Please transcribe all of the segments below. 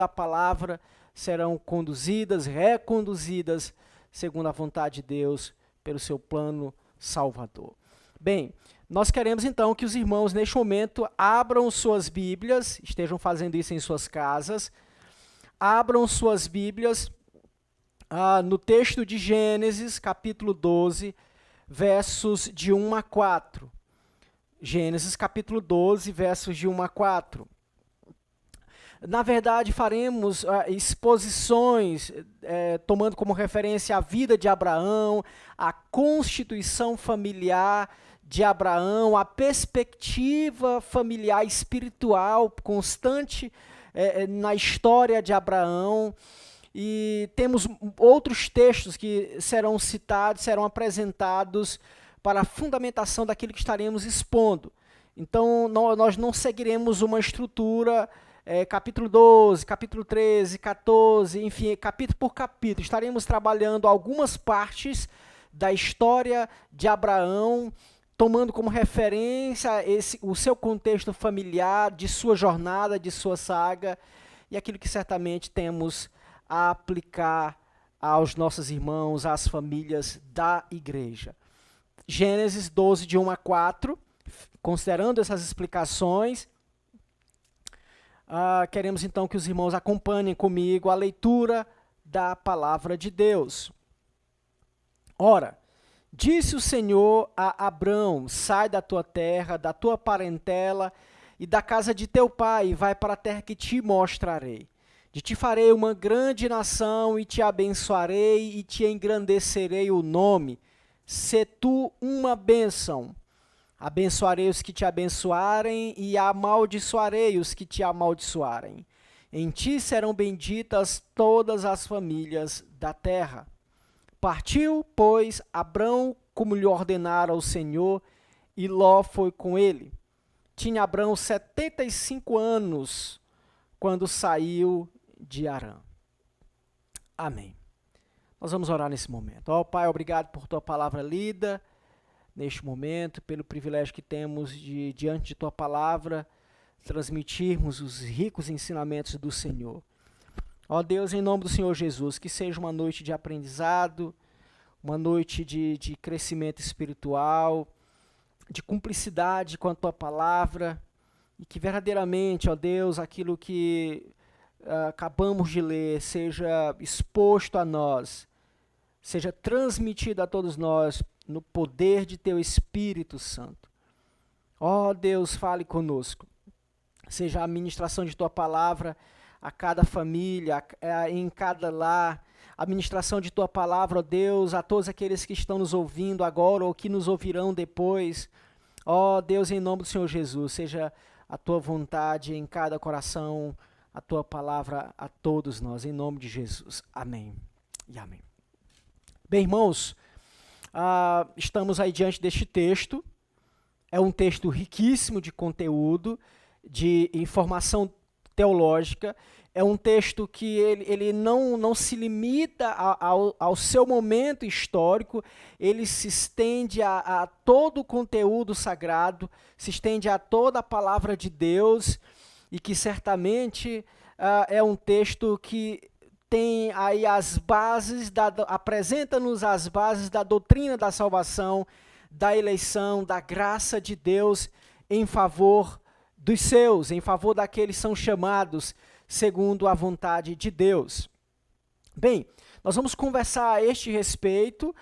da palavra serão conduzidas, reconduzidas, segundo a vontade de Deus, pelo seu plano salvador. Bem, nós queremos então que os irmãos, neste momento, abram suas Bíblias, estejam fazendo isso em suas casas, abram suas Bíblias no texto de Gênesis, capítulo 12, versos de 1 a 4. Gênesis, capítulo 12, versos de 1 a 4. Na verdade, faremos exposições, tomando como referência a vida de Abraão, a constituição familiar de Abraão, a perspectiva familiar espiritual constante na história de Abraão. E temos outros textos que serão citados, serão apresentados para a fundamentação daquilo que estaremos expondo. Então, nós não seguiremos uma estrutura capítulo 12, capítulo 13, 14, enfim, capítulo por capítulo. Estaremos trabalhando algumas partes da história de Abraão, tomando como referência o seu contexto familiar, de sua jornada, de sua saga, e aquilo que certamente temos a aplicar aos nossos irmãos, às famílias da igreja. Gênesis 12, de 1 a 4, considerando essas explicações, queremos então que os irmãos acompanhem comigo a leitura da palavra de Deus. Ora, disse o Senhor a Abrão: sai da tua terra, da tua parentela e da casa de teu pai, e vai para a terra que te mostrarei. De ti farei uma grande nação, e te abençoarei, e te engrandecerei o nome. Sê tu uma bênção. Abençoarei os que te abençoarem, e amaldiçoarei os que te amaldiçoarem. Em ti serão benditas todas as famílias da terra. Partiu, pois, Abrão, como lhe ordenara o Senhor, e Ló foi com ele. Tinha Abrão 75 anos, quando saiu de Harã. Amém. Nós vamos orar nesse momento. Ó Pai, obrigado por tua palavra lida neste momento, pelo privilégio que temos de, diante de tua palavra, transmitirmos os ricos ensinamentos do Senhor. Ó Deus, em nome do Senhor Jesus, que seja uma noite de aprendizado, uma noite de crescimento espiritual, de cumplicidade com a tua palavra, e que verdadeiramente, ó Deus, aquilo que acabamos de ler seja exposto a nós, seja transmitido a todos nós no poder de teu Espírito Santo. Ó Deus, fale conosco. Seja a ministração de tua palavra a cada família, em cada lar, a ministração de tua palavra, ó Deus, a todos aqueles que estão nos ouvindo agora ou que nos ouvirão depois. Ó Deus, em nome do Senhor Jesus, seja a tua vontade em cada coração, a tua palavra a todos nós, em nome de Jesus. Amém e amém. Bem, irmãos, estamos aí diante deste texto. É um texto riquíssimo de conteúdo, de informação teológica. É um texto que ele não se limita ao seu momento histórico, ele se estende a todo o conteúdo sagrado, se estende a toda a palavra de Deus, e que certamente é um texto que tem aí as bases, apresenta-nos as bases da doutrina da salvação, da eleição, da graça de Deus em favor dos seus, em favor daqueles que são chamados segundo a vontade de Deus. Bem, nós vamos conversar a este respeito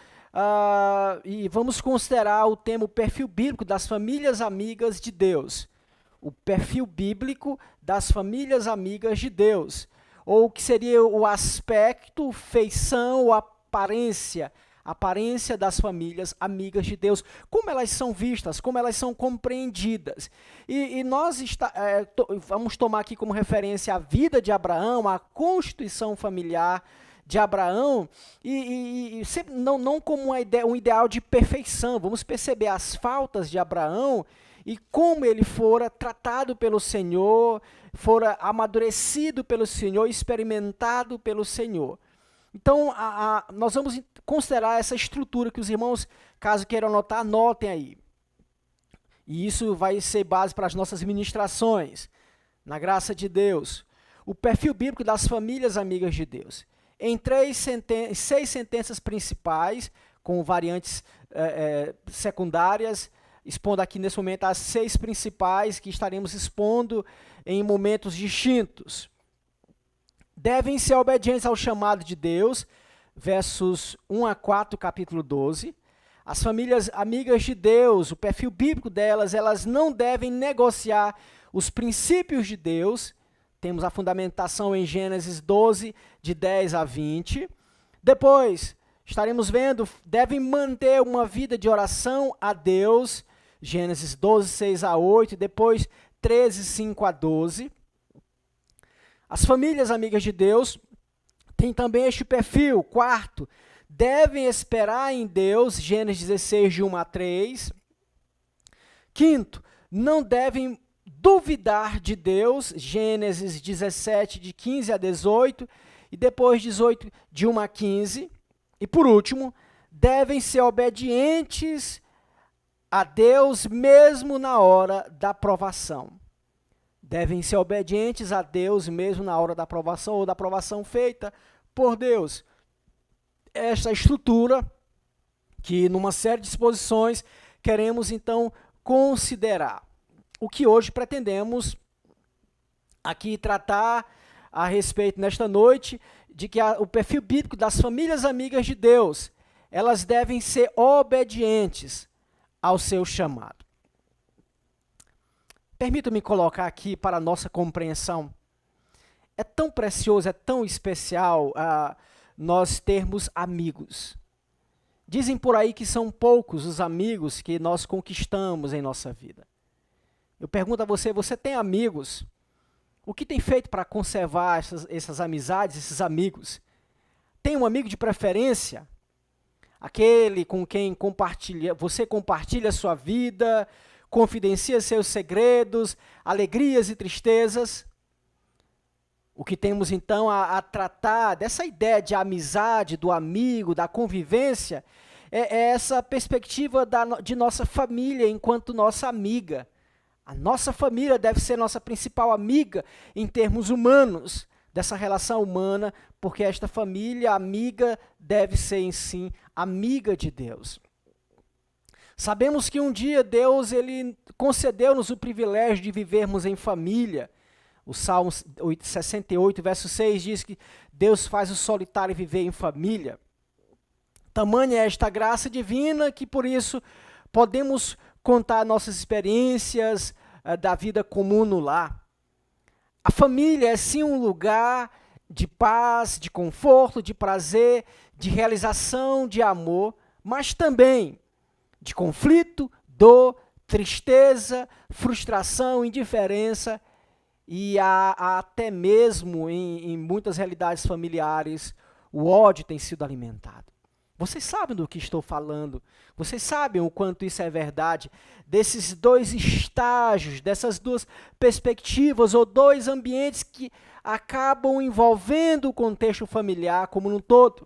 e vamos considerar o tema, o perfil bíblico das famílias amigas de Deus. O perfil bíblico das famílias amigas de Deus, ou o que seria o aspecto, feição ou aparência das famílias amigas de Deus, como elas são vistas, como elas são compreendidas. E nós vamos tomar aqui como referência a vida de Abraão, a constituição familiar de Abraão, e não como um ideal de perfeição. Vamos perceber as faltas de Abraão e como ele fora tratado pelo Senhor, fora amadurecido pelo Senhor, experimentado pelo Senhor. Então, nós vamos considerar essa estrutura que os irmãos, caso queiram anotar, anotem aí. E isso vai ser base para as nossas ministrações, na graça de Deus. o perfil bíblico das famílias amigas de Deus. Em 6 sentenças principais, com variantes secundárias, expondo aqui nesse momento as 6 principais que estaremos expondo em momentos distintos. Devem ser obedientes ao chamado de Deus, versos 1 a 4, capítulo 12. As famílias amigas de Deus, o perfil bíblico delas, elas não devem negociar os princípios de Deus. Temos a fundamentação em Gênesis 12, de 10 a 20. Depois, estaremos vendo, devem manter uma vida de oração a Deus, Gênesis 12, 6 a 8, e depois 13, 5 a 12. As famílias amigas de Deus têm também este perfil. Quarto, devem esperar em Deus, Gênesis 16, de 1 a 3. Quinto, não devem duvidar de Deus, Gênesis 17, de 15 a 18, e depois 18, de 1 a 15. E por último, devem ser obedientes a Deus mesmo na hora da provação. Devem ser obedientes a Deus mesmo na hora da provação ou da provação feita por Deus. Esta estrutura que, numa série de exposições, queremos então considerar. O que hoje pretendemos aqui tratar a respeito nesta noite, de que o perfil bíblico das famílias amigas de Deus, elas devem ser obedientes ao seu chamado. Permita-me colocar aqui para a nossa compreensão. É tão precioso, é tão especial nós termos amigos. Dizem por aí que são poucos os amigos que nós conquistamos em nossa vida. Eu pergunto a você, você tem amigos? O que tem feito para conservar essas amizades, esses amigos? Tem um amigo de preferência? Aquele com quem você compartilha a sua vida, confidencia seus segredos, alegrias e tristezas? O que temos então a tratar dessa ideia de amizade, do amigo, da convivência, é essa perspectiva de nossa família enquanto nossa amiga. A nossa família deve ser nossa principal amiga em termos humanos, dessa relação humana, porque esta família amiga deve ser em si amiga de Deus. Sabemos que um dia Deus ele concedeu-nos o privilégio de vivermos em família. O Salmo 68, verso 6 diz que Deus faz o solitário viver em família. Tamanha é esta graça divina que por isso podemos contar nossas experiências da vida comum no lar. A família é sim um lugar de paz, de conforto, de prazer, de realização, de amor, mas também de conflito, dor, tristeza, frustração, indiferença e até mesmo em muitas realidades familiares o ódio tem sido alimentado. Vocês sabem do que estou falando, vocês sabem o quanto isso é verdade, desses dois estágios, dessas duas perspectivas ou dois ambientes que acabam envolvendo o contexto familiar como um todo.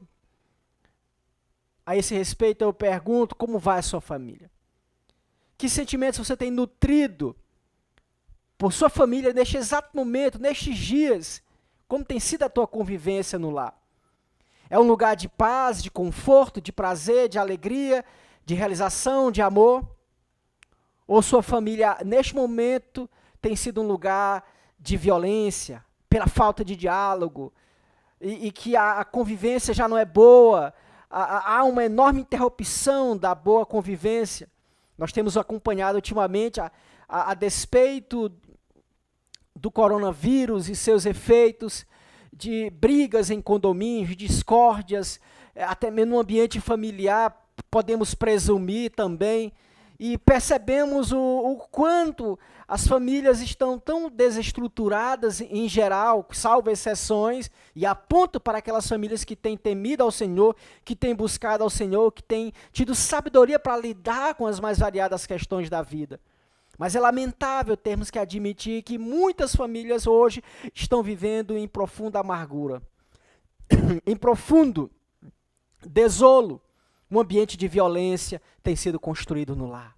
A esse respeito eu pergunto, como vai a sua família? Que sentimentos você tem nutrido por sua família neste exato momento, nestes dias? Como tem sido a tua convivência no lar? É um lugar de paz, de conforto, de prazer, de alegria, de realização, de amor? Ou sua família, neste momento, tem sido um lugar de violência, pela falta de diálogo, e que a convivência já não é boa, há uma enorme interrupção da boa convivência? Nós temos acompanhado ultimamente, a despeito do coronavírus e seus efeitos, de brigas em condomínios, discórdias, até mesmo no ambiente familiar, podemos presumir também, e percebemos o quanto as famílias estão tão desestruturadas em geral, salvo exceções, e aponto para aquelas famílias que têm temido ao Senhor, que têm buscado ao Senhor, que têm tido sabedoria para lidar com as mais variadas questões da vida. Mas é lamentável termos que admitir que muitas famílias hoje estão vivendo em profunda amargura, em profundo desolo. Um ambiente de violência tem sido construído no lar.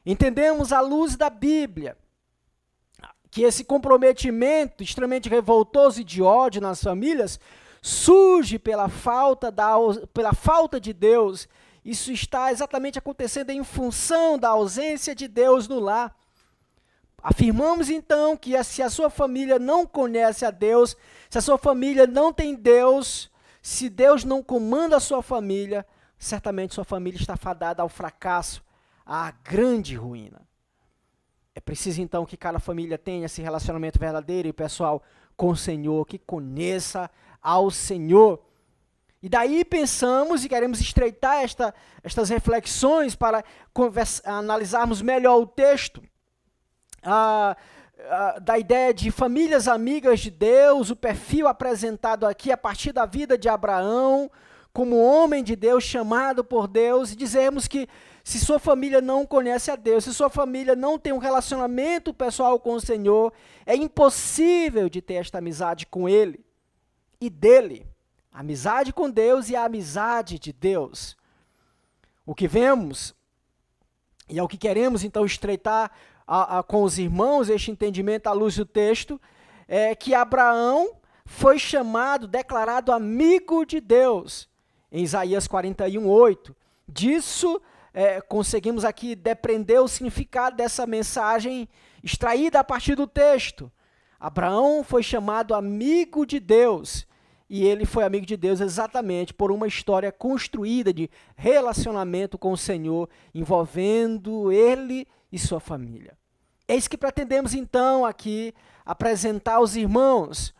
Entendemos à luz da Bíblia que esse comprometimento extremamente revoltoso e de ódio nas famílias surge pela falta de Deus. Isso está exatamente acontecendo em função da ausência de Deus no lar. Afirmamos então que se a sua família não conhece a Deus, se a sua família não tem Deus, se Deus não comanda a sua família, certamente sua família está fadada ao fracasso, à grande ruína. É preciso então que cada família tenha esse relacionamento verdadeiro e pessoal com o Senhor, que conheça ao Senhor. E daí pensamos e queremos estreitar estas reflexões para analisarmos melhor o texto, da ideia de famílias amigas de Deus, o perfil apresentado aqui a partir da vida de Abraão, como homem de Deus, chamado por Deus, e dizemos que se sua família não conhece a Deus, se sua família não tem um relacionamento pessoal com o Senhor, é impossível de ter esta amizade com Ele e dele. A amizade com Deus e a amizade de Deus. O que vemos, e é o que queremos então estreitar com os irmãos, este entendimento à luz do texto, é que Abraão foi chamado, declarado amigo de Deus, em Isaías 41:8. Disso, conseguimos aqui depreender o significado dessa mensagem extraída a partir do texto. Abraão foi chamado amigo de Deus, e ele foi amigo de Deus exatamente por uma história construída de relacionamento com o Senhor, envolvendo ele e sua família. É isso que pretendemos então aqui apresentar aos irmãos.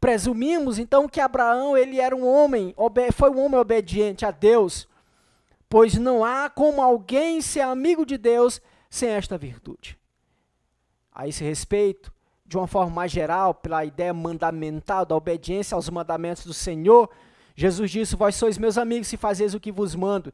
Presumimos então que Abraão foi um homem obediente a Deus, pois não há como alguém ser amigo de Deus sem esta virtude. A esse respeito, de uma forma mais geral, pela ideia mandamental da obediência aos mandamentos do Senhor, Jesus disse: vós sois meus amigos se fazeis o que vos mando,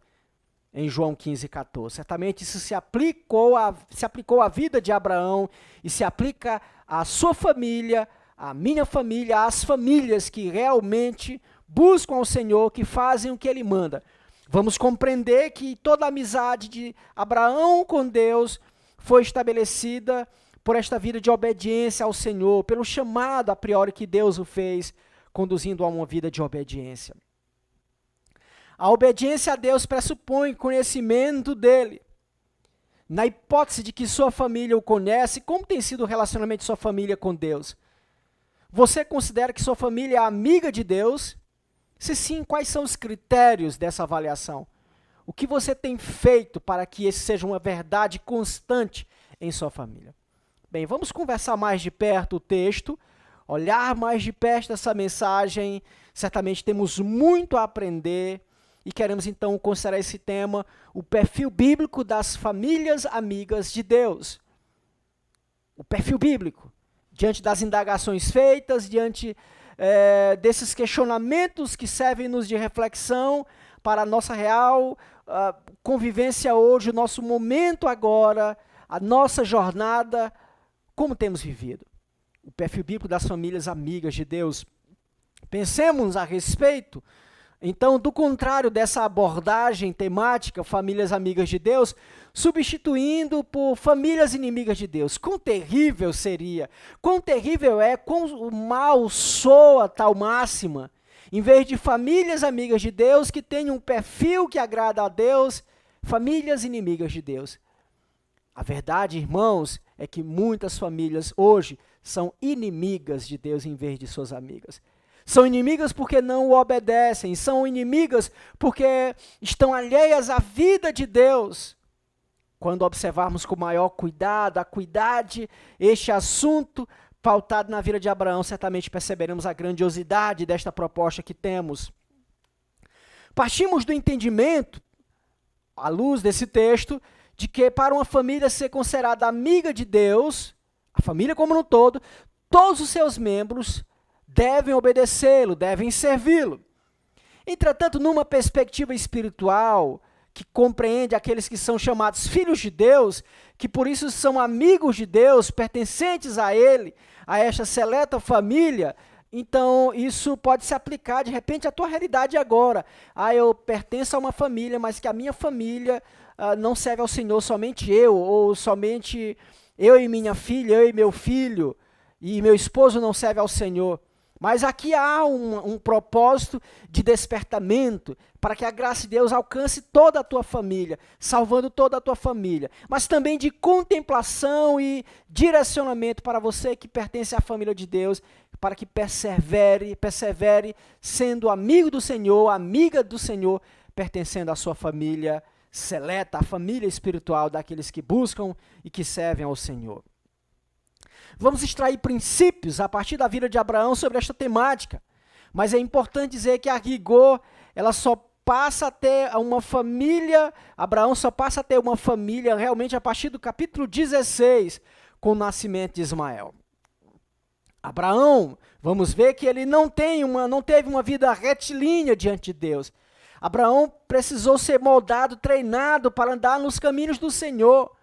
em João 15:14. Certamente isso se aplicou à vida de Abraão e se aplica à sua família, à minha família, às famílias que realmente buscam ao Senhor, que fazem o que Ele manda. Vamos compreender que toda a amizade de Abraão com Deus foi estabelecida por esta vida de obediência ao Senhor, pelo chamado a priori que Deus o fez, conduzindo a uma vida de obediência. A obediência a Deus pressupõe conhecimento dele. Na hipótese de que sua família o conhece, como tem sido o relacionamento de sua família com Deus? Você considera que sua família é amiga de Deus? Se sim, quais são os critérios dessa avaliação? O que você tem feito para que esse seja uma verdade constante em sua família? Bem, vamos conversar mais de perto o texto, olhar mais de perto essa mensagem. Certamente temos muito a aprender e queremos então considerar esse tema, o perfil bíblico das famílias amigas de Deus. O perfil bíblico, diante das indagações feitas, diante desses questionamentos que servem-nos de reflexão para a nossa real convivência hoje, o nosso momento agora, a nossa jornada, como temos vivido. O perfil bíblico das famílias amigas de Deus. Pensemos a respeito, então, do contrário dessa abordagem temática, famílias amigas de Deus, substituindo por famílias inimigas de Deus. Quão terrível seria, quão terrível quão mal soa tal máxima, em vez de famílias amigas de Deus que tenham um perfil que agrada a Deus, famílias inimigas de Deus. A verdade, irmãos, é que muitas famílias hoje são inimigas de Deus em vez de suas amigas. São inimigas porque não o obedecem, são inimigas porque estão alheias à vida de Deus. Quando observarmos com maior cuidado, acuidade, este assunto pautado na vida de Abraão, certamente perceberemos a grandiosidade desta proposta que temos. Partimos do entendimento, à luz desse texto, de que para uma família ser considerada amiga de Deus, a família como um todo, todos os seus membros devem obedecê-lo, devem servi-lo. Entretanto, numa perspectiva espiritual, que compreende aqueles que são chamados filhos de Deus, que por isso são amigos de Deus, pertencentes a Ele, a esta seleta família, então isso pode se aplicar de repente à tua realidade agora. Eu pertenço a uma família, mas que a minha família não serve ao Senhor, somente eu, ou somente eu e minha filha, eu e meu filho, e meu esposo não serve ao Senhor. Mas aqui há um propósito de despertamento para que a graça de Deus alcance toda a tua família, salvando toda a tua família. Mas também de contemplação e direcionamento para você que pertence à família de Deus, para que persevere sendo amigo do Senhor, amiga do Senhor, pertencendo à sua família seleta, a família espiritual daqueles que buscam e que servem ao Senhor. Vamos extrair princípios a partir da vida de Abraão sobre esta temática, mas é importante dizer que a rigor, ela só passa a ter uma família, Abraão só passa a ter uma família realmente a partir do capítulo 16, com o nascimento de Ismael. Abraão, vamos ver que ele não teve uma vida retilínea diante de Deus. Abraão precisou ser moldado, treinado para andar nos caminhos do Senhor.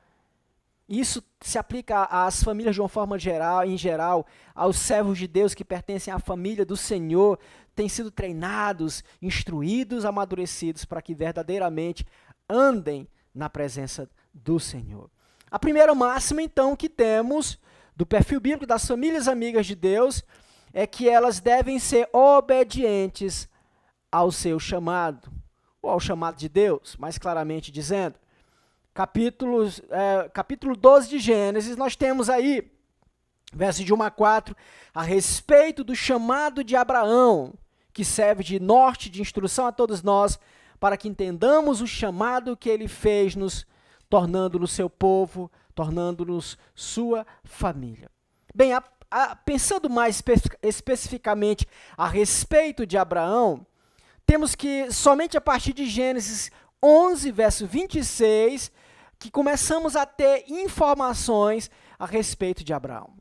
Isso se aplica às famílias de uma forma geral, em geral, aos servos de Deus que pertencem à família do Senhor, têm sido treinados, instruídos, amadurecidos para que verdadeiramente andem na presença do Senhor. A primeira máxima, então, que temos do perfil bíblico das famílias amigas de Deus é que elas devem ser obedientes ao seu chamado, ou ao chamado de Deus, mais claramente dizendo. Capítulo 12 de Gênesis, nós temos aí, versos de 1 a 4, a respeito do chamado de Abraão, que serve de norte, de instrução a todos nós, para que entendamos o chamado que ele fez-nos, tornando-nos seu povo, tornando-nos sua família. Bem, pensando mais especificamente a respeito de Abraão, temos que somente a partir de Gênesis 11, verso 26, que começamos a ter informações a respeito de Abraão.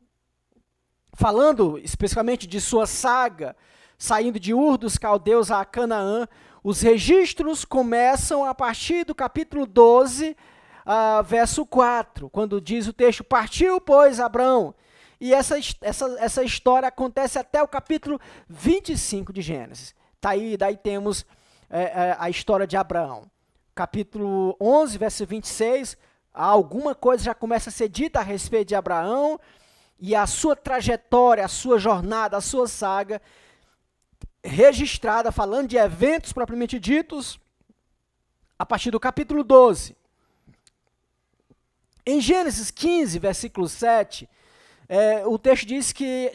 Falando especificamente de sua saga, saindo de Ur dos Caldeus a Canaã, os registros começam a partir do capítulo 12, verso 4, quando diz o texto, partiu, pois, Abraão. E essa história acontece até o capítulo 25 de Gênesis. Daí temos a história de Abraão. Capítulo 11, verso 26, alguma coisa já começa a ser dita a respeito de Abraão e a sua trajetória, a sua jornada, a sua saga, registrada, falando de eventos propriamente ditos, a partir do capítulo 12. Em Gênesis 15, versículo 7, o texto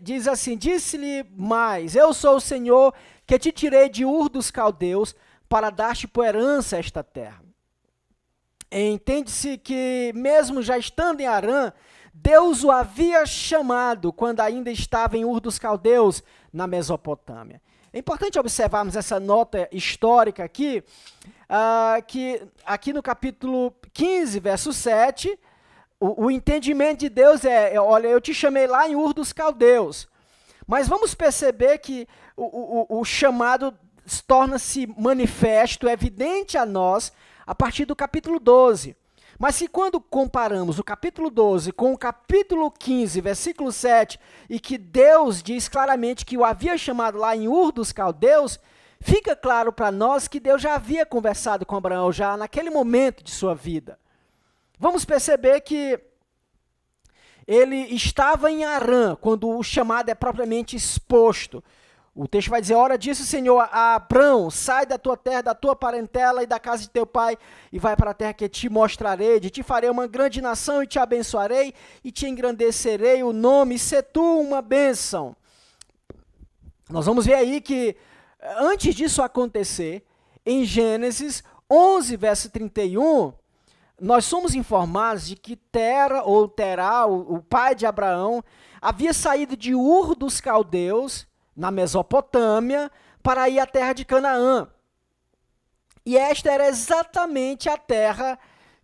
diz assim, disse-lhe mais, eu sou o Senhor que te tirei de Ur dos Caldeus, para dar-te por herança esta terra. Entende-se que, mesmo já estando em Harã, Deus o havia chamado quando ainda estava em Ur dos Caldeus, na Mesopotâmia. É importante observarmos essa nota histórica aqui, que aqui no capítulo 15, verso 7, o entendimento de Deus olha, eu te chamei lá em Ur dos Caldeus. Mas vamos perceber que o chamado torna-se manifesto, evidente a nós, a partir do capítulo 12. Mas se quando comparamos o capítulo 12 com o capítulo 15, versículo 7, e que Deus diz claramente que o havia chamado lá em Ur dos Caldeus, fica claro para nós que Deus já havia conversado com Abraão, já naquele momento de sua vida. Vamos perceber que ele estava em Harã, quando o chamado é propriamente exposto. O texto vai dizer, ora disse o Senhor a Abrão, sai da tua terra, da tua parentela e da casa de teu pai, e vai para a terra que te mostrarei, de ti farei uma grande nação e te abençoarei, e te engrandecerei o nome, e se tu uma bênção. Nós vamos ver aí que, antes disso acontecer, em Gênesis 11, verso 31, nós somos informados de que Tera, ou Terá, o pai de Abraão, havia saído de Ur dos Caldeus, na Mesopotâmia, para ir à terra de Canaã. E esta era exatamente a terra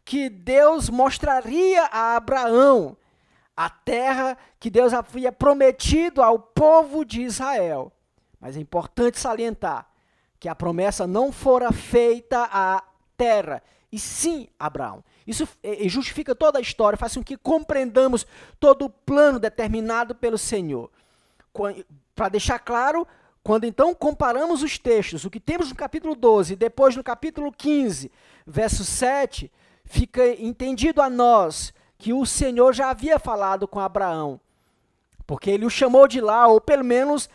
que Deus mostraria a Abraão, a terra que Deus havia prometido ao povo de Israel. Mas é importante salientar que a promessa não fora feita a Tera, e sim a Abraão. Isso justifica toda a história, faz com que compreendamos todo o plano determinado pelo Senhor. Para deixar claro, quando então comparamos os textos, o que temos no capítulo 12 e depois no capítulo 15, verso 7, fica entendido a nós que o Senhor já havia falado com Abraão, porque ele o chamou de lá, ou pelo menos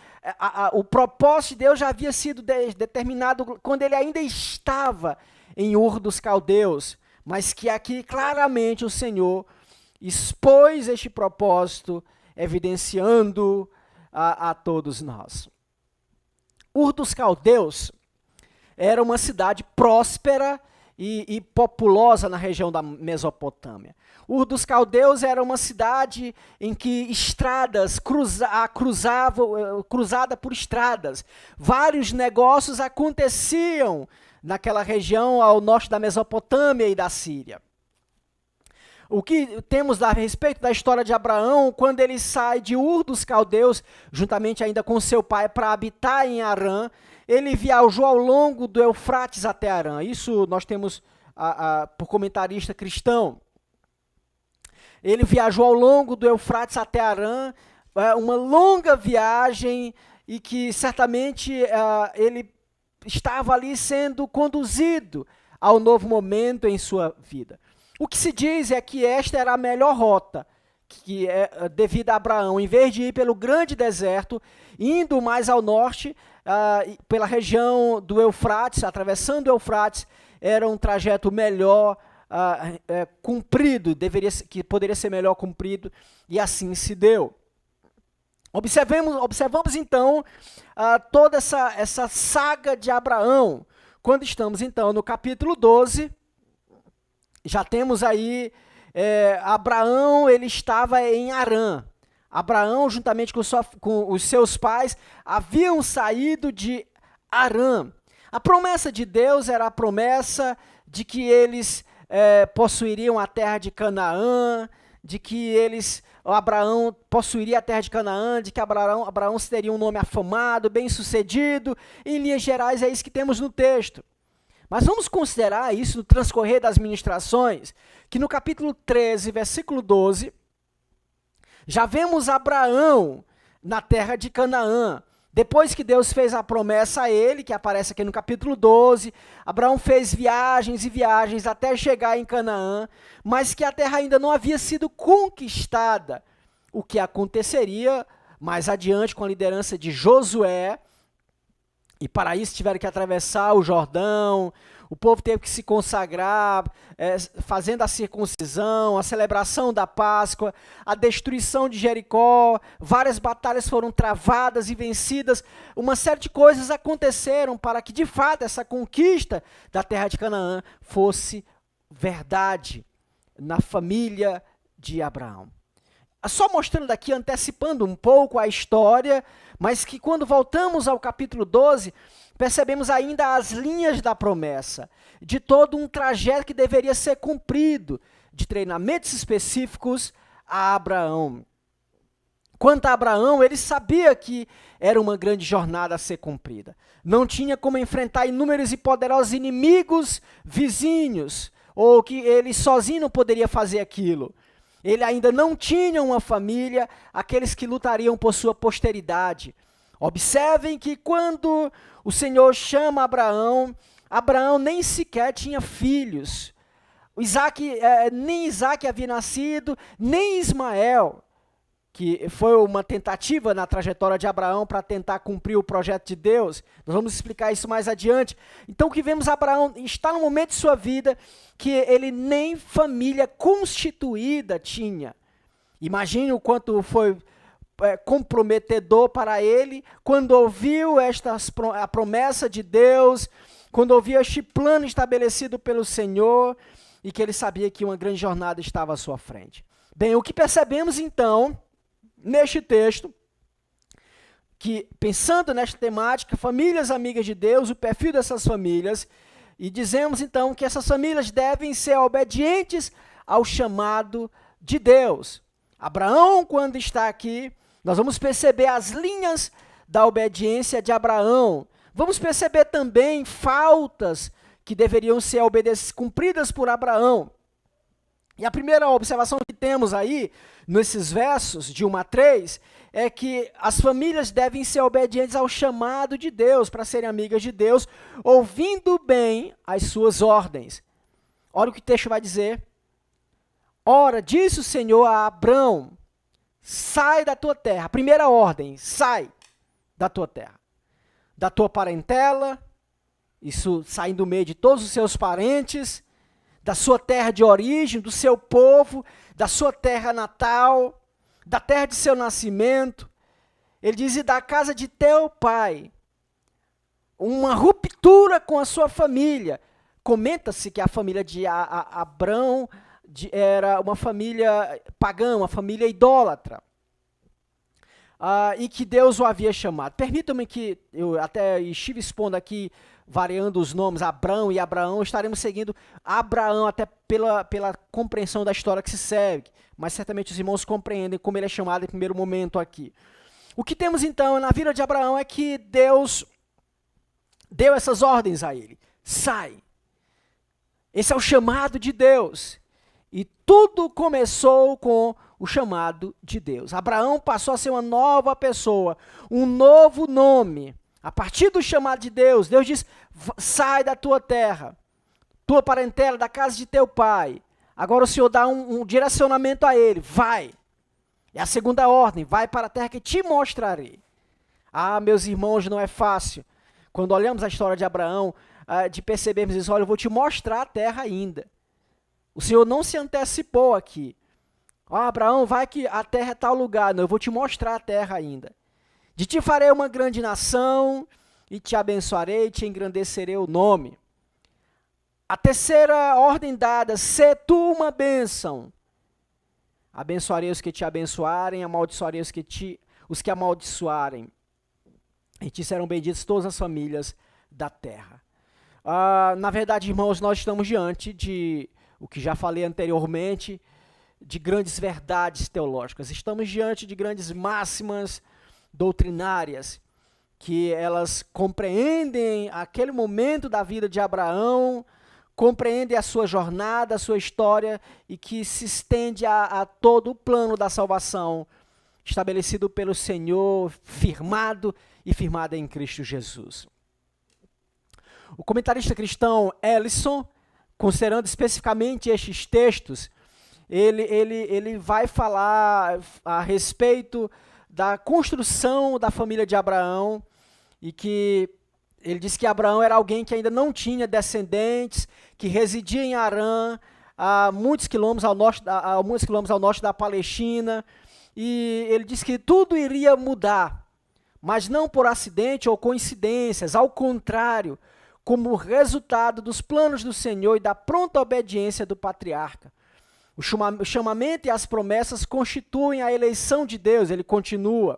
o propósito de Deus já havia sido determinado quando ele ainda estava em Ur dos Caldeus, mas que aqui claramente o Senhor expôs este propósito, evidenciando a todos nós. Ur dos Caldeus era uma cidade próspera e populosa na região da Mesopotâmia. Ur dos Caldeus era uma cidade em que estradas cruzada por estradas. Vários negócios aconteciam naquela região ao norte da Mesopotâmia e da Síria. O que temos a respeito da história de Abraão, quando ele sai de Ur dos Caldeus, juntamente ainda com seu pai, para habitar em Harã, ele viajou ao longo do Eufrates até Harã. Isso nós temos por comentarista cristão. Ele viajou ao longo do Eufrates até Harã, uma longa viagem, e que certamente ele estava ali sendo conduzido ao novo momento em sua vida. O que se diz é que esta era a melhor rota, que é devido a Abraão. Em vez de ir pelo grande deserto, indo mais ao norte, pela região do Eufrates, atravessando o Eufrates, era um trajeto melhor cumprido, que poderia ser melhor cumprido, e assim se deu. Observamos então toda essa saga de Abraão. Quando estamos então no capítulo 12, já temos aí Abraão, ele estava em Harã. Abraão, juntamente com os seus pais, haviam saído de Harã. A promessa de Deus era a promessa de que eles possuiriam a terra de Canaã, de que Abraão possuiria a terra de Canaã, de que Abraão teria um nome afamado, bem-sucedido. Em linhas gerais, é isso que temos no texto. Mas vamos considerar isso no transcorrer das ministrações, que no capítulo 13, versículo 12, já vemos Abraão na terra de Canaã. Depois que Deus fez a promessa a ele, que aparece aqui no capítulo 12, Abraão fez viagens e viagens até chegar em Canaã, mas que a terra ainda não havia sido conquistada. O que aconteceria mais adiante com a liderança de Josué, e para isso tiveram que atravessar o Jordão, o povo teve que se consagrar, fazendo a circuncisão, a celebração da Páscoa, a destruição de Jericó, várias batalhas foram travadas e vencidas, uma série de coisas aconteceram para que, de fato, essa conquista da terra de Canaã fosse verdade na família de Abraão. Só mostrando aqui, antecipando um pouco a história, mas que quando voltamos ao capítulo 12, percebemos ainda as linhas da promessa, de todo um trajeto que deveria ser cumprido, de treinamentos específicos a Abraão. Quanto a Abraão, ele sabia que era uma grande jornada a ser cumprida. Não tinha como enfrentar inúmeros e poderosos inimigos vizinhos, ou que ele sozinho não poderia fazer aquilo. Ele ainda não tinha uma família, aqueles que lutariam por sua posteridade. Observem que quando o Senhor chama Abraão, Abraão nem sequer tinha filhos. Nem Isaac havia nascido, nem Ismael, que foi uma tentativa na trajetória de Abraão para tentar cumprir o projeto de Deus. Nós vamos explicar isso mais adiante. Então, o que vemos, Abraão está no momento de sua vida que ele nem família constituída tinha. Imagine o quanto foi comprometedor para ele quando ouviu a promessa de Deus, quando ouviu este plano estabelecido pelo Senhor e que ele sabia que uma grande jornada estava à sua frente. Bem, o que percebemos então neste texto, que pensando nesta temática, famílias amigas de Deus, o perfil dessas famílias, e dizemos então que essas famílias devem ser obedientes ao chamado de Deus. Abraão, quando está aqui, nós vamos perceber as linhas da obediência de Abraão. Vamos perceber também faltas que deveriam ser cumpridas por Abraão. E a primeira observação que temos aí, nesses versos de 1 a 3, é que as famílias devem ser obedientes ao chamado de Deus, para serem amigas de Deus, ouvindo bem as suas ordens. Olha o que o texto vai dizer. Ora, disse o Senhor a Abrão, sai da tua terra. Primeira ordem, sai da tua terra. Da tua parentela, isso saindo do meio de todos os seus parentes, da sua terra de origem, do seu povo, da sua terra natal, da terra de seu nascimento. Ele diz, e da casa de teu pai. Uma ruptura com a sua família. Comenta-se que a família de Abrão era uma família pagã, uma família idólatra. E que Deus o havia chamado. Permitam-me que eu até estive expondo aqui, variando os nomes, Abrão e Abraão, estaremos seguindo Abraão até pela compreensão da história que se segue, mas certamente os irmãos compreendem como ele é chamado em primeiro momento aqui. O que temos então na vida de Abraão é que Deus deu essas ordens a ele. Sai. Esse é o chamado de Deus. E tudo começou com o chamado de Deus. Abraão passou a ser uma nova pessoa, um novo nome. A partir do chamado de Deus, Deus diz, sai da tua terra, tua parentela, da casa de teu pai. Agora o Senhor dá um direcionamento a ele, vai. É a segunda ordem, vai para a terra que te mostrarei. Meus irmãos, não é fácil. Quando olhamos a história de Abraão, de percebermos isso, olha, eu vou te mostrar a terra ainda. O Senhor não se antecipou aqui. Abraão, vai que a terra é tal lugar. Não, eu vou te mostrar a terra ainda. De ti farei uma grande nação, e te abençoarei, e te engrandecerei o nome. A terceira ordem dada, sê tu uma bênção. Abençoarei os que te abençoarem, amaldiçoarei os que amaldiçoarem. E te serão benditas todas as famílias da terra. Na verdade, irmãos, nós estamos diante de, o que já falei anteriormente, de grandes verdades teológicas. Estamos diante de grandes máximas doutrinárias, que elas compreendem aquele momento da vida de Abraão, compreendem a sua jornada, a sua história, e que se estende a todo o plano da salvação estabelecido pelo Senhor, firmado em Cristo Jesus. O comentarista cristão Ellison, considerando especificamente estes textos, ele vai falar a respeito da construção da família de Abraão, e que ele diz que Abraão era alguém que ainda não tinha descendentes, que residia em Harã, a muitos quilômetros ao norte da Palestina, e ele diz que tudo iria mudar, mas não por acidente ou coincidências, ao contrário, como resultado dos planos do Senhor e da pronta obediência do patriarca. O chamamento e as promessas constituem a eleição de Deus, ele continua.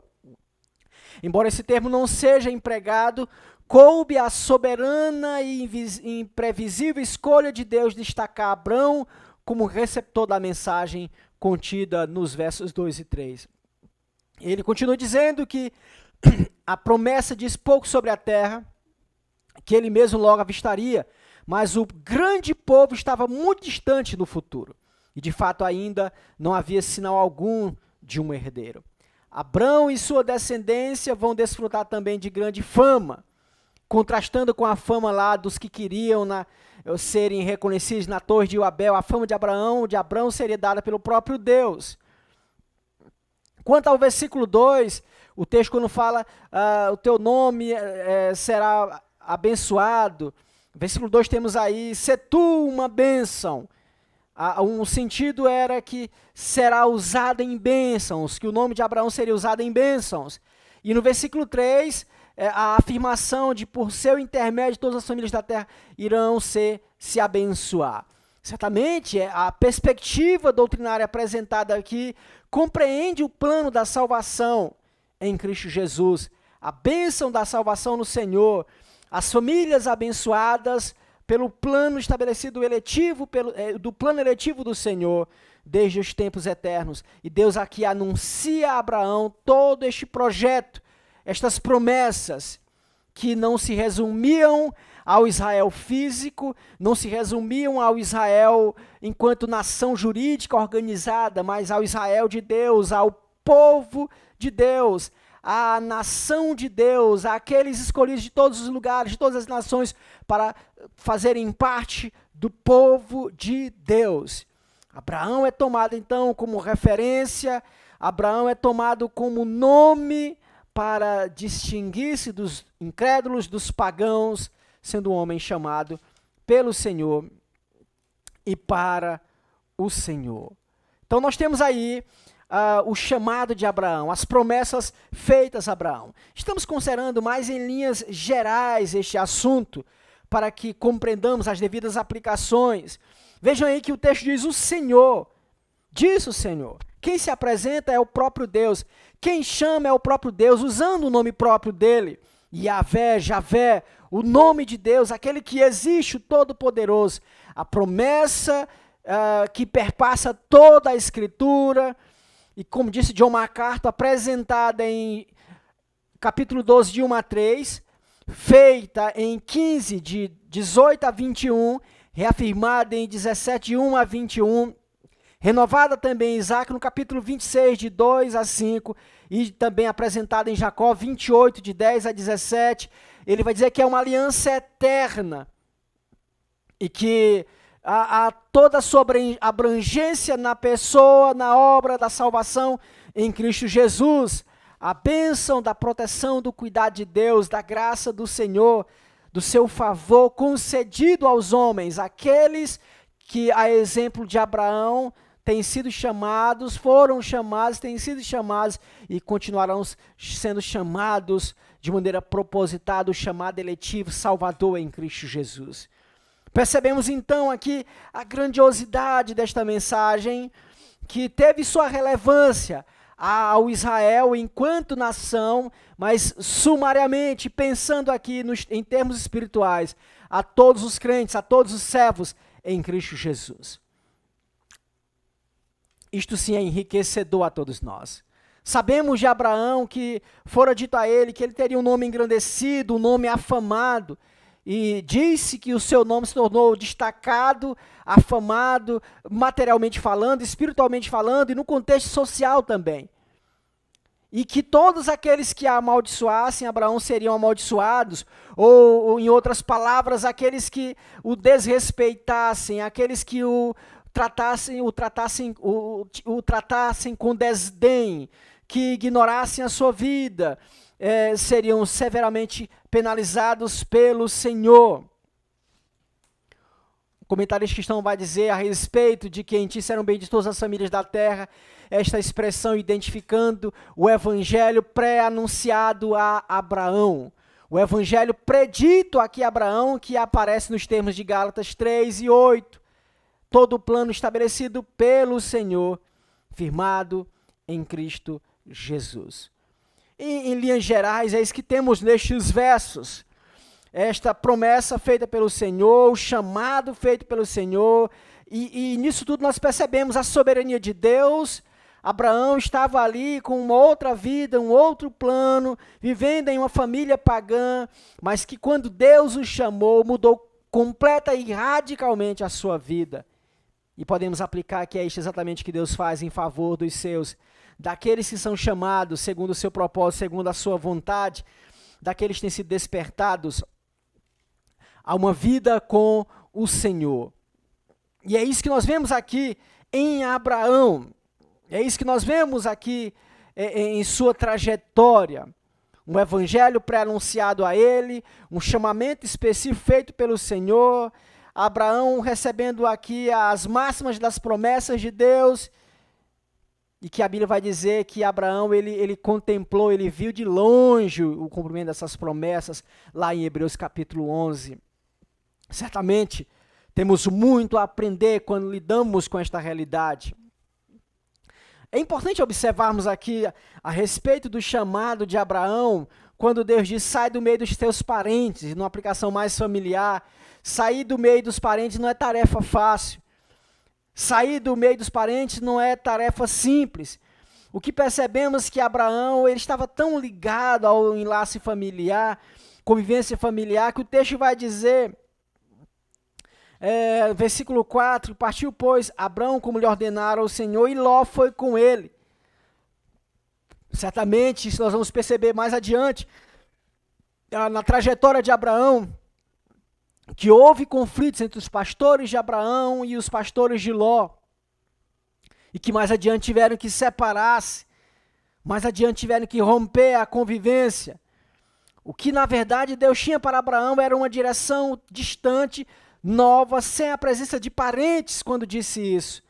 Embora esse termo não seja empregado, coube a soberana e imprevisível escolha de Deus destacar Abrão como receptor da mensagem contida nos versos 2 e 3. Ele continua dizendo que a promessa diz pouco sobre a terra, que ele mesmo logo avistaria, mas o grande povo estava muito distante no futuro. E de fato ainda não havia sinal algum de um herdeiro. Abrão e sua descendência vão desfrutar também de grande fama, contrastando com a fama lá dos que queriam serem reconhecidos na Torre de Babel. A fama de Abrão seria dada pelo próprio Deus. Quanto ao versículo 2, o texto quando fala o teu nome será abençoado, versículo 2 temos aí, sê tu uma bênção. Um sentido era que será usado em bênçãos, que o nome de Abraão seria usado em bênçãos. E no versículo 3, a afirmação de por seu intermédio todas as famílias da terra irão se abençoar. Certamente, a perspectiva doutrinária apresentada aqui compreende o plano da salvação em Cristo Jesus, a bênção da salvação no Senhor, as famílias abençoadas pelo plano estabelecido do plano eletivo do Senhor desde os tempos eternos. E Deus aqui anuncia a Abraão todo este projeto, estas promessas que não se resumiam ao Israel físico, não se resumiam ao Israel enquanto nação jurídica organizada, mas ao Israel de Deus, ao povo de Deus, à nação de Deus, àqueles escolhidos de todos os lugares, de todas as nações, para fazerem parte do povo de Deus. Abraão é tomado então como referência, Abraão é tomado como nome para distinguir-se dos incrédulos, dos pagãos, sendo um homem chamado pelo Senhor e para o Senhor. Então nós temos aí o chamado de Abraão, as promessas feitas a Abraão. Estamos considerando mais em linhas gerais este assunto, para que compreendamos as devidas aplicações. Vejam aí que o texto diz o Senhor, diz o Senhor. Quem se apresenta é o próprio Deus, quem chama é o próprio Deus, usando o nome próprio dele. Yahvé, Javé, o nome de Deus, aquele que existe, o Todo-Poderoso. A promessa que perpassa toda a Escritura, e como disse John MacArthur, apresentada em capítulo 12, de 1 a 3, feita em 15, de 18 a 21, reafirmada em 17, de 1 a 21, renovada também em Isaac no capítulo 26, de 2 a 5, e também apresentada em Jacó 28, de 10 a 17. Ele vai dizer que é uma aliança eterna e que há toda a sua abrangência na pessoa, na obra da salvação em Cristo Jesus. A bênção da proteção, do cuidado de Deus, da graça do Senhor, do seu favor concedido aos homens, aqueles que, a exemplo de Abraão, têm sido chamados, foram chamados, têm sido chamados e continuarão sendo chamados de maneira propositada, o chamado eletivo Salvador em Cristo Jesus. Percebemos então aqui a grandiosidade desta mensagem, que teve sua relevância ao Israel enquanto nação, mas sumariamente, pensando aqui em termos espirituais, a todos os crentes, a todos os servos em Cristo Jesus. Isto sim é enriquecedor a todos nós. Sabemos de Abraão que fora dito a ele que ele teria um nome engrandecido, um nome afamado, e disse que o seu nome se tornou destacado, afamado, materialmente falando, espiritualmente falando e no contexto social também. E que todos aqueles que amaldiçoassem Abraão seriam amaldiçoados, ou em outras palavras, aqueles que o desrespeitassem, aqueles que o tratassem com desdém, que ignorassem a sua vida, seriam severamente penalizados pelo Senhor. O comentarista cristão vai dizer a respeito de que em ti serão benditas as famílias da terra, esta expressão identificando o evangelho pré-anunciado a Abraão. O evangelho predito aqui a Abraão, que aparece nos termos de Gálatas 3 e 8. Todo o plano estabelecido pelo Senhor, firmado em Cristo Jesus. Em linhas gerais, é isso que temos nestes versos. Esta promessa feita pelo Senhor, o chamado feito pelo Senhor, e nisso tudo nós percebemos a soberania de Deus. Abraão estava ali com uma outra vida, um outro plano, vivendo em uma família pagã, mas que quando Deus o chamou, mudou completa e radicalmente a sua vida. E podemos aplicar que é isto exatamente que Deus faz em favor dos seus, daqueles que são chamados segundo o seu propósito, segundo a sua vontade, daqueles que têm sido despertados a uma vida com o Senhor. E é isso que nós vemos aqui em Abraão, é isso que nós vemos aqui em sua trajetória. Um evangelho pré-anunciado a ele, um chamamento específico feito pelo Senhor, Abraão recebendo aqui as máximas das promessas de Deus, e que a Bíblia vai dizer que Abraão, ele contemplou, ele viu de longe o cumprimento dessas promessas, lá em Hebreus capítulo 11. Certamente, temos muito a aprender quando lidamos com esta realidade. É importante observarmos aqui a respeito do chamado de Abraão, quando Deus diz, sai do meio dos teus parentes, numa aplicação mais familiar. Sair do meio dos parentes não é tarefa fácil. Sair do meio dos parentes não é tarefa simples. O que percebemos que Abraão, ele estava tão ligado ao enlace familiar, convivência familiar, que o texto vai dizer, versículo 4, partiu, pois, Abraão como lhe ordenara o Senhor, e Ló foi com ele. Certamente, isso nós vamos perceber mais adiante, na trajetória de Abraão, que houve conflitos entre os pastores de Abraão e os pastores de Ló. e que mais adiante tiveram que separar-se, mais adiante tiveram que romper a convivência. O que na verdade Deus tinha para Abraão era uma direção distante, nova, sem a presença de parentes quando disse isso.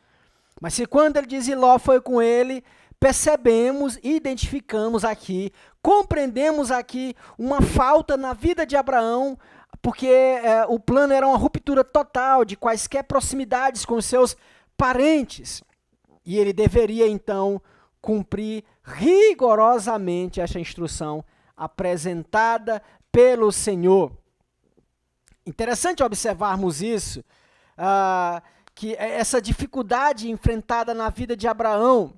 Mas se quando ele diz e Ló foi com ele, percebemos, identificamos aqui, compreendemos aqui uma falta na vida de Abraão, porque o plano era uma ruptura total de quaisquer proximidades com seus parentes. E ele deveria então cumprir rigorosamente essa instrução apresentada pelo Senhor. Interessante observarmos isso, que essa dificuldade enfrentada na vida de Abraão,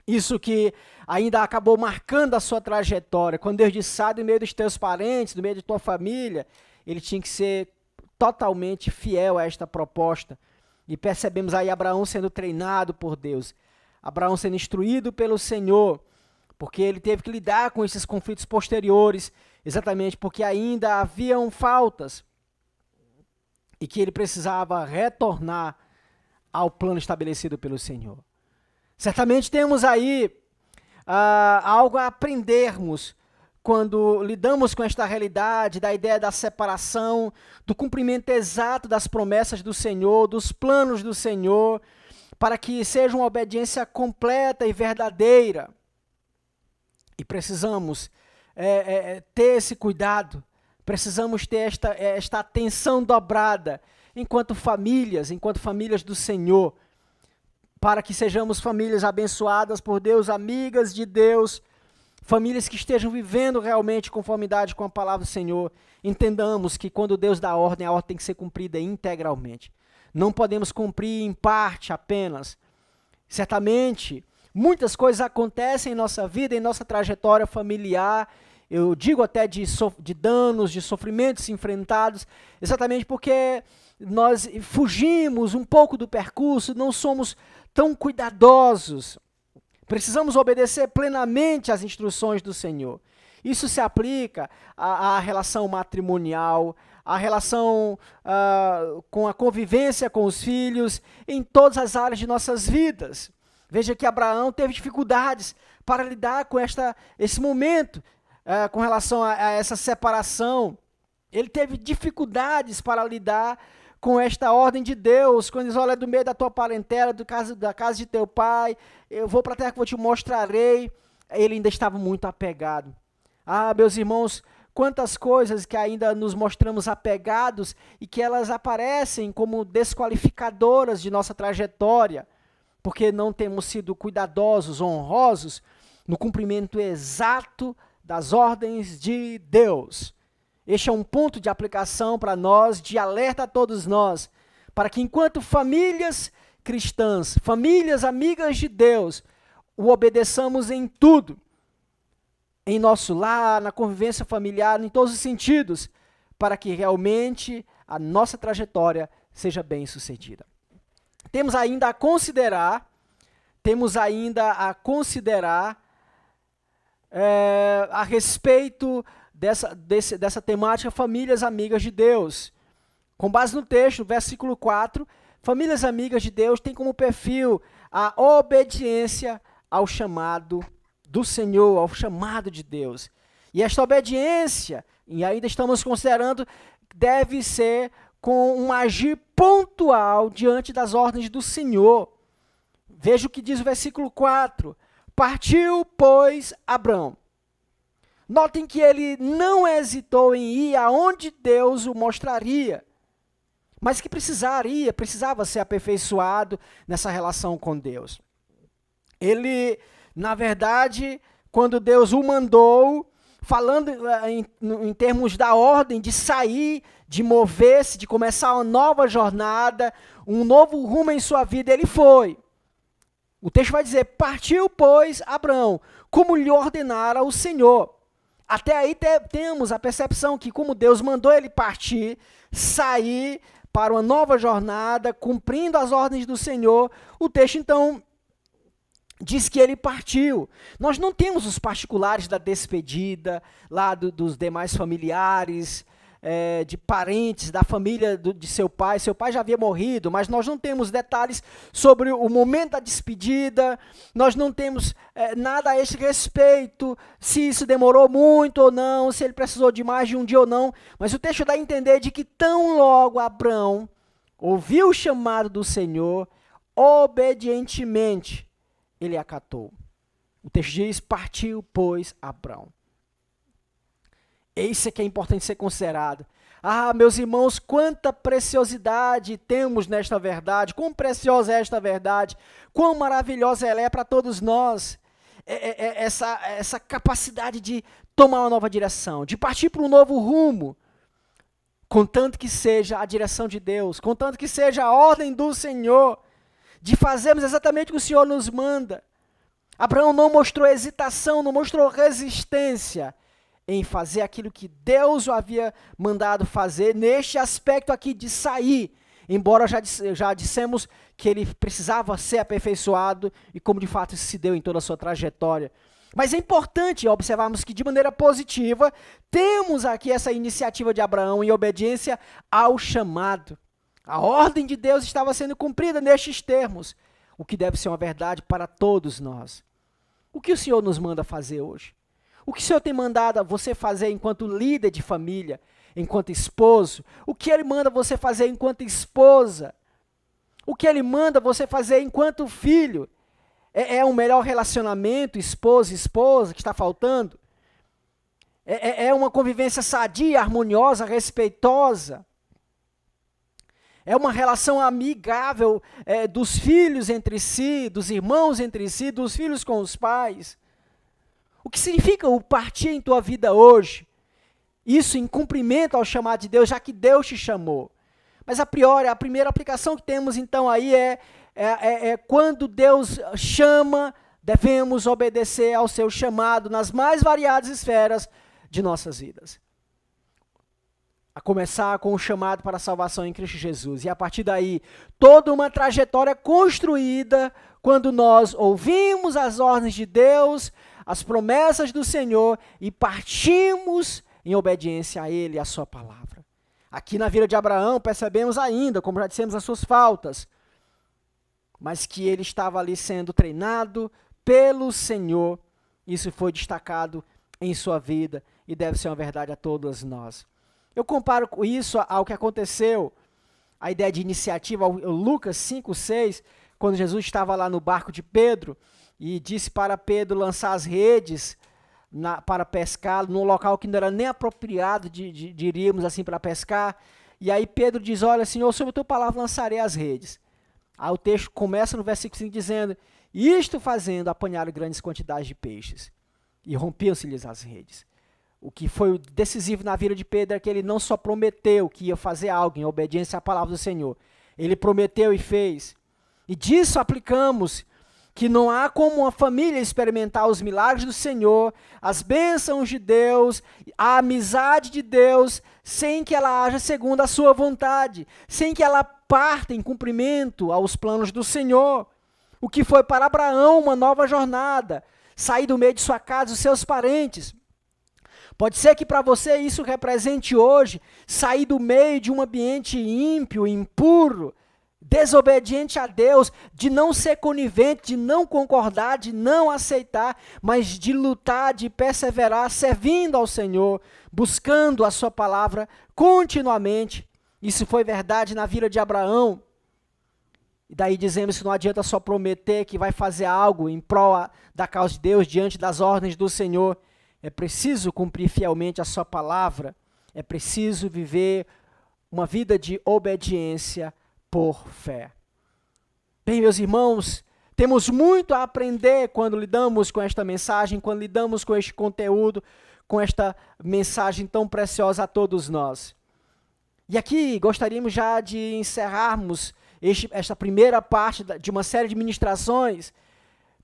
isso que ainda acabou marcando a sua trajetória. Quando Deus disse, sai do meio dos teus parentes, do meio de tua família, ele tinha que ser totalmente fiel a esta proposta. E percebemos aí Abraão sendo treinado por Deus, Abraão sendo instruído pelo Senhor, porque ele teve que lidar com esses conflitos posteriores, exatamente porque ainda haviam faltas e que ele precisava retornar ao plano estabelecido pelo Senhor. Certamente temos aí algo a aprendermos quando lidamos com esta realidade, da ideia da separação, do cumprimento exato das promessas do Senhor, dos planos do Senhor, para que seja uma obediência completa e verdadeira. E precisamos ter esse cuidado, precisamos ter esta atenção dobrada, enquanto famílias do Senhor, para que sejamos famílias abençoadas por Deus, amigas de Deus, famílias que estejam vivendo realmente em conformidade com a palavra do Senhor. Entendamos que quando Deus dá ordem, a ordem tem que ser cumprida integralmente. Não podemos cumprir em parte apenas. Certamente, muitas coisas acontecem em nossa vida, em nossa trajetória familiar, eu digo até de danos, de sofrimentos enfrentados, exatamente porque nós fugimos um pouco do percurso, não somos tão cuidadosos. Precisamos obedecer plenamente às instruções do Senhor. Isso se aplica à relação matrimonial, à relação com a convivência com os filhos, em todas as áreas de nossas vidas. Veja que Abraão teve dificuldades para lidar com esse momento, com relação a essa separação. Ele teve dificuldades para lidar com esta ordem de Deus, quando diz, olha, do meio da tua parentela, da casa de teu pai, eu vou para a terra que eu te mostrarei. Ele ainda estava muito apegado. Meus irmãos, quantas coisas que ainda nos mostramos apegados e que elas aparecem como desqualificadoras de nossa trajetória, porque não temos sido cuidadosos, honrosos, no cumprimento exato das ordens de Deus. Este é um ponto de aplicação para nós, de alerta a todos nós, para que enquanto famílias cristãs, famílias amigas de Deus, o obedeçamos em tudo, em nosso lar, na convivência familiar, em todos os sentidos, para que realmente a nossa trajetória seja bem sucedida. Temos ainda a considerar a respeito dessa temática, famílias amigas de Deus. Com base no texto, versículo 4, famílias amigas de Deus têm como perfil a obediência ao chamado do Senhor, ao chamado de Deus. E esta obediência, e ainda estamos considerando, deve ser com um agir pontual diante das ordens do Senhor. Veja o que diz o versículo 4. Partiu, pois, Abrão. Notem que ele não hesitou em ir aonde Deus o mostraria, mas que precisava ser aperfeiçoado nessa relação com Deus. Ele, na verdade, quando Deus o mandou, falando em termos da ordem de sair, de mover-se, de começar uma nova jornada, um novo rumo em sua vida, ele foi. O texto vai dizer, partiu, pois, Abrão, como lhe ordenara o Senhor. Até aí temos a percepção que como Deus mandou ele partir, sair para uma nova jornada, cumprindo as ordens do Senhor, o texto então diz que ele partiu. Nós não temos os particulares da despedida, lá dos demais familiares, de parentes, da família de seu pai. Seu pai já havia morrido, mas nós não temos detalhes sobre o momento da despedida, nós não temos nada a esse respeito, se isso demorou muito ou não, se ele precisou de mais de um dia ou não, mas o texto dá a entender de que tão logo Abrão ouviu o chamado do Senhor, obedientemente ele acatou. O texto diz, partiu, pois, Abrão. Isso é que é importante ser considerado. Ah, meus irmãos, quanta preciosidade temos nesta verdade, quão preciosa é esta verdade, quão maravilhosa ela é para todos nós. Essa capacidade de tomar uma nova direção, de partir para um novo rumo, contanto que seja a direção de Deus, contanto que seja a ordem do Senhor, de fazermos exatamente o que o Senhor nos manda. Abraão não mostrou hesitação, não mostrou resistência em fazer aquilo que Deus o havia mandado fazer, neste aspecto aqui de sair, embora já dissemos que ele precisava ser aperfeiçoado, e como de fato isso se deu em toda a sua trajetória. Mas é importante observarmos que de maneira positiva, temos aqui essa iniciativa de Abraão em obediência ao chamado. A ordem de Deus estava sendo cumprida nestes termos, o que deve ser uma verdade para todos nós. O que o Senhor nos manda fazer hoje? O que o Senhor tem mandado a você fazer enquanto líder de família, enquanto esposo? O que Ele manda você fazer enquanto esposa? O que Ele manda você fazer enquanto filho? É um melhor relacionamento, esposo e esposa, que está faltando? É uma convivência sadia, harmoniosa, respeitosa? É uma relação amigável dos filhos entre si, dos irmãos entre si, dos filhos com os pais? O que significa o partir em tua vida hoje? Isso em cumprimento ao chamado de Deus, já que Deus te chamou. Mas a priori, a primeira aplicação que temos então aí é quando Deus chama, devemos obedecer ao seu chamado nas mais variadas esferas de nossas vidas. A começar com o chamado para a salvação em Cristo Jesus. E a partir daí, toda uma trajetória construída quando nós ouvimos as ordens de Deus, as promessas do Senhor e partimos em obediência a Ele e a sua palavra. Aqui na vida de Abraão percebemos ainda, como já dissemos, as suas faltas, mas que ele estava ali sendo treinado pelo Senhor. Isso foi destacado em sua vida e deve ser uma verdade a todos nós. Eu comparo isso ao que aconteceu, a ideia de iniciativa, Lucas 5:6, quando Jesus estava lá no barco de Pedro e disse para Pedro lançar as redes para pescar, num local que não era nem apropriado, diríamos assim, para pescar. E aí Pedro diz, olha, Senhor, sob a tua palavra lançarei as redes. Aí o texto começa no versículo 5 dizendo, isto fazendo, apanharam grandes quantidades de peixes, e rompiam-se-lhes as redes. O que foi decisivo na vida de Pedro é que ele não só prometeu que ia fazer algo em obediência à palavra do Senhor, ele prometeu e fez. E disso aplicamos que não há como uma família experimentar os milagres do Senhor, as bênçãos de Deus, a amizade de Deus, sem que ela haja segundo a sua vontade, sem que ela parta em cumprimento aos planos do Senhor. O que foi para Abraão uma nova jornada, sair do meio de sua casa, dos seus parentes. Pode ser que para você isso represente hoje sair do meio de um ambiente ímpio, impuro, desobediente a Deus, de não ser conivente, de não concordar, de não aceitar, mas de lutar, de perseverar, servindo ao Senhor, buscando a sua palavra continuamente. Isso foi verdade na vida de Abraão. E daí dizemos que não adianta só prometer que vai fazer algo em prol da causa de Deus, diante das ordens do Senhor. É preciso cumprir fielmente a sua palavra, é preciso viver uma vida de obediência por fé. Bem, meus irmãos, temos muito a aprender quando lidamos com esta mensagem, quando lidamos com este conteúdo, com esta mensagem tão preciosa a todos nós. E aqui gostaríamos já de encerrarmos esta primeira parte de uma série de ministrações,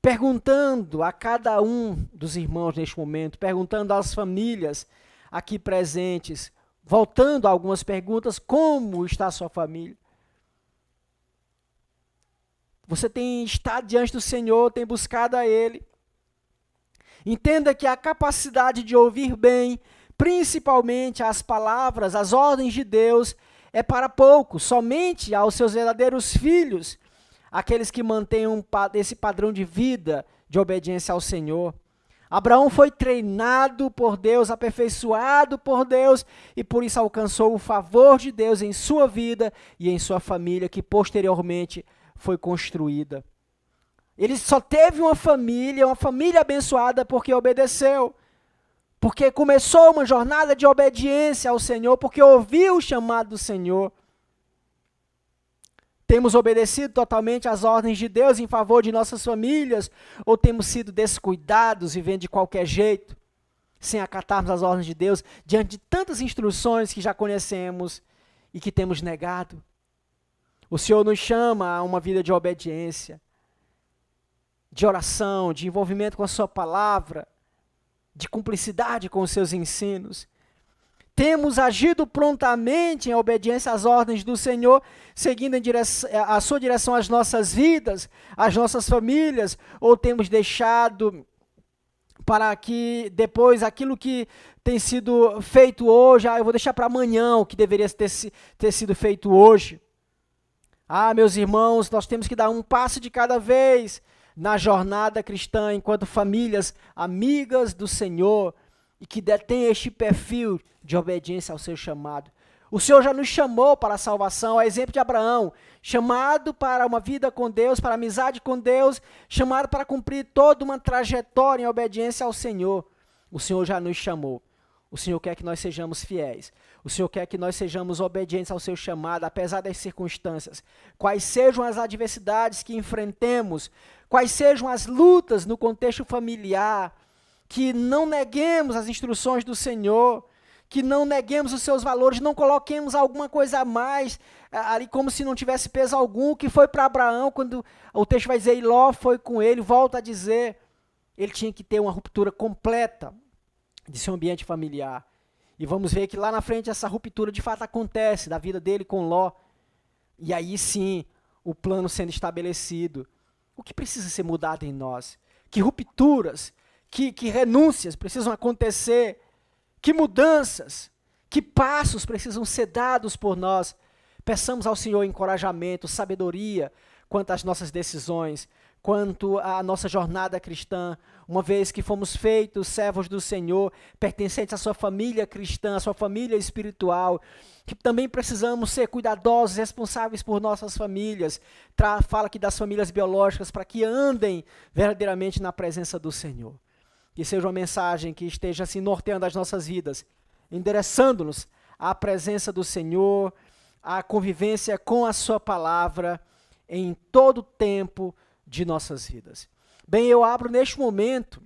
perguntando a cada um dos irmãos neste momento, perguntando às famílias aqui presentes, voltando a algumas perguntas, como está a sua família? Você tem estado diante do Senhor, tem buscado a Ele. Entenda que a capacidade de ouvir bem, principalmente as palavras, as ordens de Deus, é para poucos, somente aos seus verdadeiros filhos, aqueles que mantêm esse padrão de vida de obediência ao Senhor. Abraão foi treinado por Deus, aperfeiçoado por Deus, e por isso alcançou o favor de Deus em sua vida e em sua família, que posteriormente foi construída. Ele só teve uma família abençoada porque obedeceu, porque começou uma jornada de obediência ao Senhor, porque ouviu o chamado do Senhor. Temos obedecido totalmente às ordens de Deus em favor de nossas famílias, ou temos sido descuidados, vivendo de qualquer jeito, sem acatarmos as ordens de Deus, diante de tantas instruções que já conhecemos e que temos negado? O Senhor nos chama a uma vida de obediência, de oração, de envolvimento com a sua palavra, de cumplicidade com os seus ensinos. Temos agido prontamente em obediência às ordens do Senhor, seguindo a sua direção às nossas vidas, às nossas famílias, ou temos deixado para que depois aquilo que tem sido feito hoje, eu vou deixar para amanhã o que deveria ter sido feito hoje. Meus irmãos, nós temos que dar um passo de cada vez na jornada cristã, enquanto famílias amigas do Senhor, e que detém este perfil de obediência ao seu chamado. O Senhor já nos chamou para a salvação, a exemplo de Abraão, chamado para uma vida com Deus, para amizade com Deus, chamado para cumprir toda uma trajetória em obediência ao Senhor. O Senhor já nos chamou. O Senhor quer que nós sejamos fiéis. O Senhor quer que nós sejamos obedientes ao seu chamado, apesar das circunstâncias. Quais sejam as adversidades que enfrentemos, quais sejam as lutas no contexto familiar, que não neguemos as instruções do Senhor, que não neguemos os seus valores, não coloquemos alguma coisa a mais, ali como se não tivesse peso algum, que foi para Abraão, quando o texto vai dizer, Ló foi com ele, volta a dizer, ele tinha que ter uma ruptura completa de seu ambiente familiar. E vamos ver que lá na frente essa ruptura de fato acontece, da vida dele com Ló, e aí sim, o plano sendo estabelecido. O que precisa ser mudado em nós? Que rupturas, que renúncias precisam acontecer, que mudanças, que passos precisam ser dados por nós. Peçamos ao Senhor encorajamento, sabedoria quanto às nossas decisões, quanto à nossa jornada cristã, uma vez que fomos feitos servos do Senhor, pertencentes à sua família cristã, à sua família espiritual, que também precisamos ser cuidadosos, responsáveis por nossas famílias. Fala aqui das famílias biológicas, para que andem verdadeiramente na presença do Senhor. Que seja uma mensagem que esteja assim norteando as nossas vidas, endereçando-nos à presença do Senhor, à convivência com a sua palavra em todo o tempo de nossas vidas. Bem, eu abro neste momento